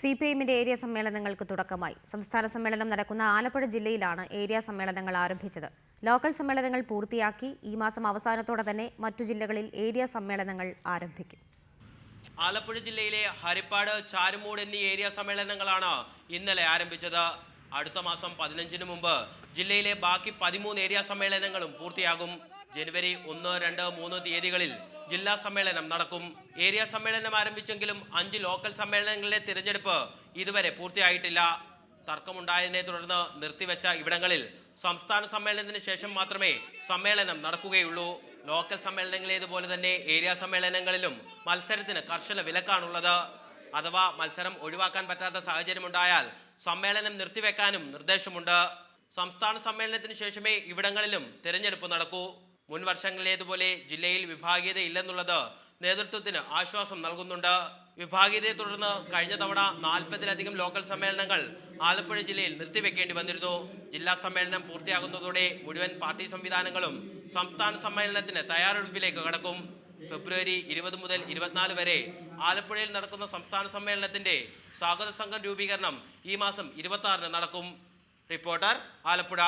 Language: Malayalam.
CPIMന്റെ ഏരിയ സമ്മേളനങ്ങൾക്ക് തുടക്കമായി. സംസ്ഥാന സമ്മേളനം നടക്കുന്ന ആലപ്പുഴ ജില്ലയിലാണ് ഏരിയ സമ്മേളനങ്ങൾ ആരംഭിച്ചത്. ലോക്കൽ സമ്മേളനങ്ങൾ പൂർത്തിയാക്കി ഈ മാസം അവസാനത്തോടെ തന്നെ മറ്റു ജില്ലകളിൽ ഏരിയ സമ്മേളനങ്ങൾ ആരംഭിക്കും. ആലപ്പുഴ ജില്ലയിലെ ഹരിപ്പാട്, ചാരുമൂട് എന്നീ ഏരിയ സമ്മേളനങ്ങളാണ് ഇന്നലെ ആരംഭിച്ചത്. അടുത്ത മാസം 15-ന് മുമ്പ് ജില്ലയിലെ ബാക്കി 13 ഏരിയ സമ്മേളനങ്ങളും പൂർത്തിയാകും. ജനുവരി 1, 2, 3 തീയതികളിൽ ജില്ലാ സമ്മേളനം നടക്കും. ഏരിയ സമ്മേളനം ആരംഭിച്ചെങ്കിലും 5 ലോക്കൽ സമ്മേളനങ്ങളിലെ തിരഞ്ഞെടുപ്പ് ഇതുവരെ പൂർത്തിയായിട്ടില്ല. തർക്കമുണ്ടായതിനെ തുടർന്ന് നിർത്തിവെച്ച ഇവിടങ്ങളിൽ സംസ്ഥാന സമ്മേളനത്തിന് ശേഷം മാത്രമേ സമ്മേളനം നടക്കുകയുള്ളൂ. ലോക്കൽ സമ്മേളനങ്ങളേതുപോലെ തന്നെ ഏരിയ സമ്മേളനങ്ങളിലും മത്സരത്തിന് കർശന വിലക്കാണുള്ളത്. അഥവാ മത്സരം ഒഴിവാക്കാൻ പറ്റാത്ത സാഹചര്യമുണ്ടായാൽ സമ്മേളനം നിർത്തിവെക്കാനും നിർദ്ദേശമുണ്ട്. സംസ്ഥാന സമ്മേളനത്തിന് ശേഷമേ ഇവിടങ്ങളിലും തിരഞ്ഞെടുപ്പ് നടക്കൂ. മുൻ വർഷങ്ങളിലേതുപോലെ ജില്ലയിൽ വിഭാഗീയത ഇല്ലെന്നുള്ളത് നേതൃത്വത്തിന് ആശ്വാസം നൽകുന്നുണ്ട്. വിഭാഗീയതയെ തുടർന്ന് കഴിഞ്ഞ തവണ 40-ലധികം ലോക്കൽ സമ്മേളനങ്ങൾ ആലപ്പുഴ ജില്ലയിൽ നിർത്തിവെക്കേണ്ടി വന്നിരുന്നു. ജില്ലാ സമ്മേളനം പൂർത്തിയാകുന്നതോടെ മുഴുവൻ പാർട്ടി സംവിധാനങ്ങളും സംസ്ഥാന സമ്മേളനത്തിന് തയ്യാറെടുപ്പിലേക്ക് കടക്കും. ഫെബ്രുവരി 20 മുതൽ 24 വരെ ആലപ്പുഴയിൽ നടക്കുന്ന സംസ്ഥാന സമ്മേളനത്തിന്റെ സ്വാഗത സംഘം രൂപീകരണം ഈ മാസം 26-ന് നടക്കും. റിപ്പോർട്ടർ, ആലപ്പുഴ.